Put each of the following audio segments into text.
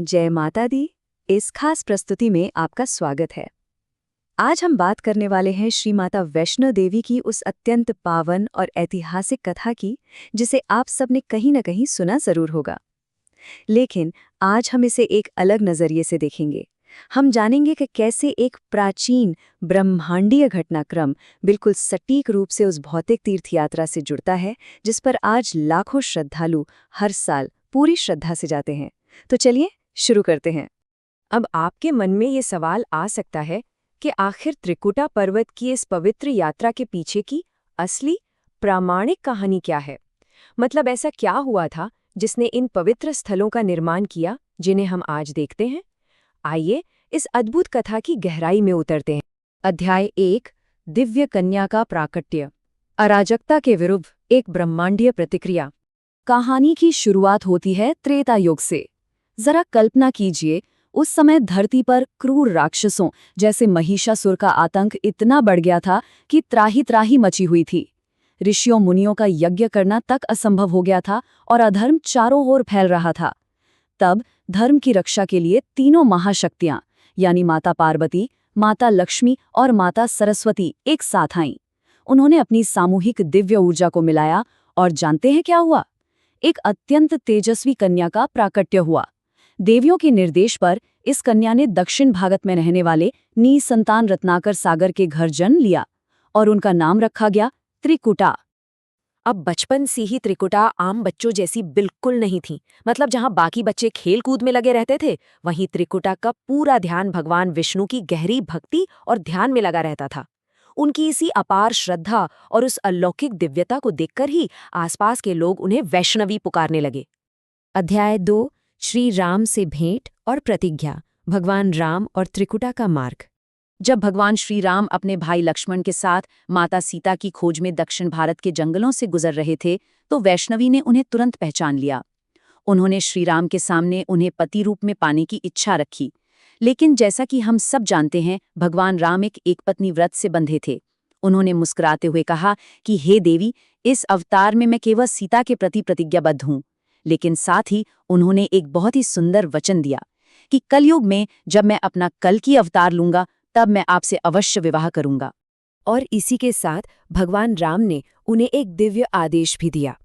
जय माता दी। इस खास प्रस्तुति में आपका स्वागत है। आज हम बात करने वाले हैं श्री माता वैष्णो देवी की उस अत्यंत पावन और ऐतिहासिक कथा की, जिसे आप सबने कहीं न कहीं सुना जरूर होगा। लेकिन आज हम इसे एक अलग नजरिए से देखेंगे। हम जानेंगे कि कैसे एक प्राचीन ब्रह्मांडीय घटनाक्रम बिल्कुल सटीक रूप से उस भौतिक तीर्थ यात्रा से जुड़ता है, जिस पर आज लाखों श्रद्धालु हर साल पूरी श्रद्धा से जाते हैं। तो चलिए शुरू करते हैं। अब आपके मन में ये सवाल आ सकता है कि आखिर त्रिकुटा पर्वत की इस पवित्र यात्रा के पीछे की असली प्रामाणिक कहानी क्या है। मतलब ऐसा क्या हुआ था जिसने इन पवित्र स्थलों का निर्माण किया जिन्हें हम आज देखते हैं। आइए इस अद्भुत कथा की गहराई में उतरते हैं। अध्याय 1, दिव्य कन्या का प्राकट्य। अराजकता के विरुद्ध एक ब्रह्मांडीय प्रतिक्रिया। कहानी की शुरुआत होती है त्रेता युग से। जरा कल्पना कीजिए, उस समय धरती पर क्रूर राक्षसों जैसे महिषासुर का आतंक इतना बढ़ गया था कि त्राही त्राही मची हुई थी। ऋषियों मुनियों का यज्ञ करना तक असंभव हो गया था और अधर्म चारों ओर फैल रहा था। तब धर्म की रक्षा के लिए तीनों महाशक्तियां यानी माता पार्वती, माता लक्ष्मी और माता सरस्वती एक साथ आईं। उन्होंने अपनी सामूहिक दिव्य ऊर्जा को मिलाया और जानते हैं क्या हुआ? एक अत्यंत तेजस्वी कन्या का प्राकट्य हुआ। देवियों के निर्देश पर इस कन्या ने दक्षिण भारत में रहने वाले निसंतान रत्नाकर सागर के घर जन्म लिया और उनका नाम रखा गया त्रिकुटा। अब बचपन से ही त्रिकुटा आम बच्चों जैसी बिल्कुल नहीं थी। मतलब जहां बाकी बच्चे खेल कूद में लगे रहते थे, वहीं त्रिकुटा का पूरा ध्यान भगवान विष्णु की गहरी भक्ति और ध्यान में लगा रहता था। उनकी इसी अपार श्रद्धा और उस अलौकिक दिव्यता को देखकर ही आसपास के लोग उन्हें वैष्णवी पुकारने लगे। अध्याय 2, श्री राम से भेंट और प्रतिज्ञा। भगवान राम और त्रिकुटा का मार्ग। जब भगवान श्री राम अपने भाई लक्ष्मण के साथ माता सीता की खोज में दक्षिण भारत के जंगलों से गुजर रहे थे, तो वैष्णवी ने उन्हें तुरंत पहचान लिया। उन्होंने श्री राम के सामने उन्हें पति रूप में पाने की इच्छा रखी। लेकिन जैसा कि हम सब जानते हैं, भगवान राम एक पत्नी व्रत से बंधे थे। उन्होंने मुस्कुराते हुए कहा कि हे देवी, इस अवतार में मैं केवल सीता के प्रति प्रतिज्ञाबद्ध हूँ। लेकिन साथ ही उन्होंने एक बहुत ही सुंदर वचन दिया कि कलयुग में जब मैं अपना कल्कि अवतार लूंगा, तब मैं आपसे अवश्य विवाह करूंगा। और इसी के साथ भगवान राम ने उन्हें एक दिव्य आदेश भी दिया।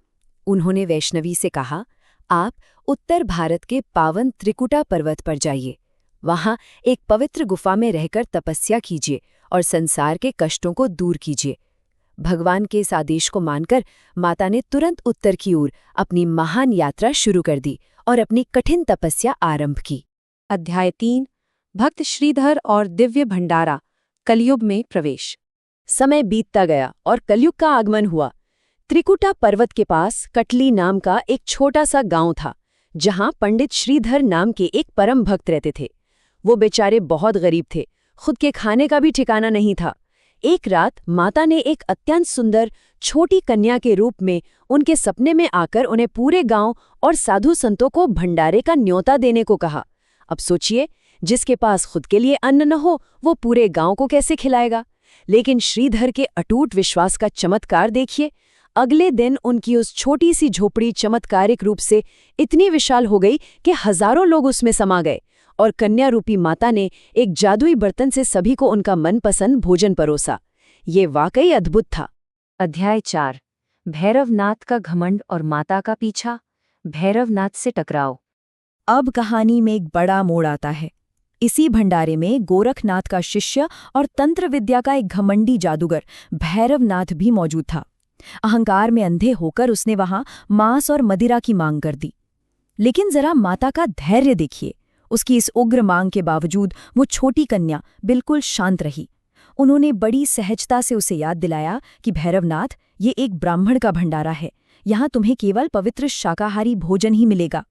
उन्होंने वैष्णवी से कहा, आप उत्तर भारत के पावन त्रिकुटा पर्वत पर जाइए। वहां एक पवित्र गुफा में रहकर तपस्या कीजिए और संसार के कष्टों को दूर कीजिए। भगवान के इस आदेश को मानकर माता ने तुरंत उत्तर की ओर अपनी महान यात्रा शुरू कर दी और अपनी कठिन तपस्या आरंभ की। अध्याय 3, भक्त श्रीधर और दिव्य भंडारा। कलयुग में प्रवेश। समय बीतता गया और कलयुग का आगमन हुआ। त्रिकुटा पर्वत के पास कटली नाम का एक छोटा सा गांव था, जहां पंडित श्रीधर नाम के एक परम भक्त रहते थे। वो बेचारे बहुत गरीब थे, खुद के खाने का भी ठिकाना नहीं था। एक रात माता ने एक अत्यंत सुंदर छोटी कन्या के रूप में उनके सपने में आकर उन्हें पूरे गांव और साधु संतों को भंडारे का न्योता देने को कहा। अब सोचिए, जिसके पास खुद के लिए अन्न न हो, वो पूरे गांव को कैसे खिलाएगा। लेकिन श्रीधर के अटूट विश्वास का चमत्कार देखिए। अगले दिन उनकी उस छोटी सी झोपड़ी चमत्कारिक रूप से इतनी विशाल हो गई कि हजारों लोग उसमें समा गए और कन्या रूपी माता ने एक जादुई बर्तन से सभी को उनका मनपसंद भोजन परोसा। ये वाकई अद्भुत था। अध्याय 4, भैरवनाथ का घमंड और माता का पीछा। भैरवनाथ से टकराव। अब कहानी में एक बड़ा मोड़ आता है। इसी भंडारे में गोरखनाथ का शिष्य और तंत्र विद्या का एक घमंडी जादूगर भैरवनाथ भी मौजूद था। अहंकार में अंधे होकर उसने वहां मांस और मदिरा की मांग कर दी। लेकिन जरा माता का धैर्य देखिए। उसकी इस उग्र मांग के बावजूद वो छोटी कन्या बिल्कुल शांत रही। उन्होंने बड़ी सहजता से उसे याद दिलाया कि भैरवनाथ, ये एक ब्राह्मण का भंडारा है। यहाँ तुम्हें केवल पवित्र शाकाहारी भोजन ही मिलेगा।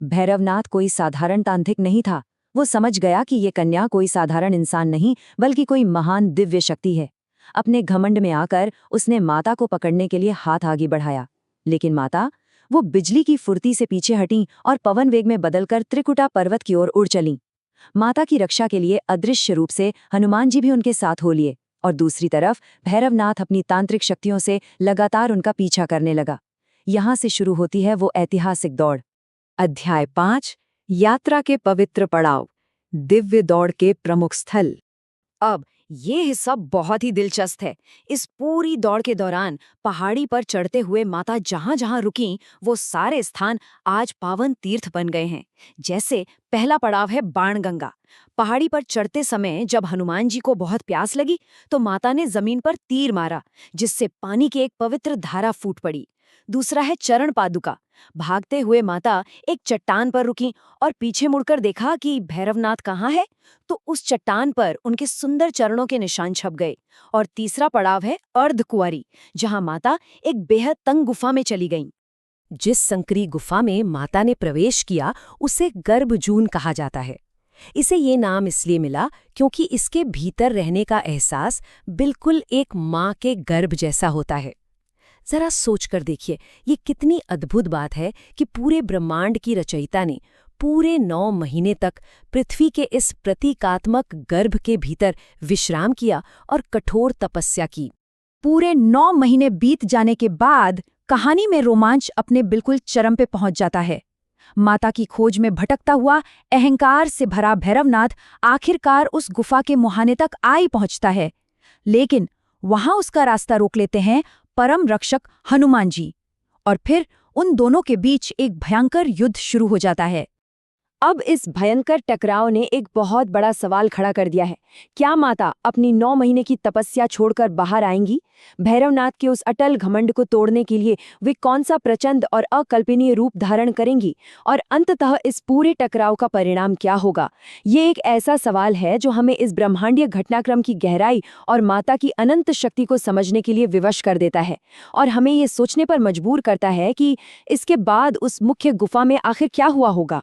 भैरवनाथ कोई साधारण तांत्रिक नहीं था। वो समझ गया कि ये कन्या कोई साधारण इंसान नहीं, बल्कि कोई महान दिव्य शक्ति है। अपने घमंड में आकर उसने माता को पकड़ने के लिए हाथ आगे बढ़ाया। लेकिन माता, वो बिजली की फुर्ती से पीछे हटीं और पवन वेग में बदलकर त्रिकुटा पर्वत की ओर उड़ चलीं। माता की रक्षा के लिए अदृश्य रूप से हनुमान जी भी उनके साथ हो लिए और दूसरी तरफ भैरवनाथ अपनी तांत्रिक शक्तियों से लगातार उनका पीछा करने लगा। यहाँ से शुरू होती है वो ऐतिहासिक दौड़। अध्याय 5, यात्रा के पवित्र पड़ाव, दिव्य दौड़ के प्रमुख स्थल। अब ये हिस्सा बहुत ही दिलचस्प है। इस पूरी दौड़ के दौरान पहाड़ी पर चढ़ते हुए माता जहां जहां रुकीं, वो सारे स्थान आज पावन तीर्थ बन गए हैं। जैसे पहला पड़ाव है बाणगंगा। पहाड़ी पर चढ़ते समय जब हनुमान जी को बहुत प्यास लगी तो माता ने जमीन पर तीर मारा, जिससे पानी की एक पवित्र धारा फूट पड़ी। दूसरा है चरण पादुका। भागते हुए माता एक चट्टान पर रुकी और पीछे मुड़कर देखा कि भैरवनाथ कहाँ है, तो उस चट्टान पर उनके सुंदर चरणों के निशान छप गए। और तीसरा पड़ाव है अर्धकुंवारी, जहां माता एक बेहद तंग गुफा में चली गईं। जिस संकरी गुफा में माता ने प्रवेश किया उसे गर्भजून कहा जाता है। इसे ये नाम इसलिए मिला क्योंकि इसके भीतर रहने का एहसास बिल्कुल एक माँ के गर्भ जैसा होता है। जरा सोचकर देखिए, ये कितनी अद्भुत बात है कि पूरे ब्रह्मांड की रचयिता ने पूरे 9 महीने तक पृथ्वी के इस प्रतीकात्मक गर्भ के भीतर विश्राम किया और कठोर तपस्या की। पूरे 9 महीने बीत जाने के बाद कहानी में रोमांच अपने बिल्कुल चरम पे पहुंच जाता है। माता की खोज में भटकता हुआ अहंकार से भरा भैरवनाथ आखिरकार उस गुफा के मुहाने तक आ ही पहुंचता है, लेकिन वहां उसका रास्ता रोक लेते हैं परम रक्षक हनुमान जी, और फिर उन दोनों के बीच एक भयंकर युद्ध शुरू हो जाता है। अब इस भयंकर टकराव ने एक बहुत बड़ा सवाल खड़ा कर दिया है। क्या माता अपनी 9 महीने की तपस्या छोड़कर बाहर आएंगी? भैरवनाथ के उस अटल घमंड को तोड़ने के लिए वे कौन सा प्रचंड और अकल्पनीय रूप धारण करेंगी? और अंततः इस पूरे टकराव का परिणाम क्या होगा? ये एक ऐसा सवाल है जो हमें इस ब्रह्मांडीय घटनाक्रम की गहराई और माता की अनंत शक्ति को समझने के लिए विवश कर देता है, और हमें ये सोचने पर मजबूर करता है कि इसके बाद उस मुख्य गुफा में आखिर क्या हुआ होगा।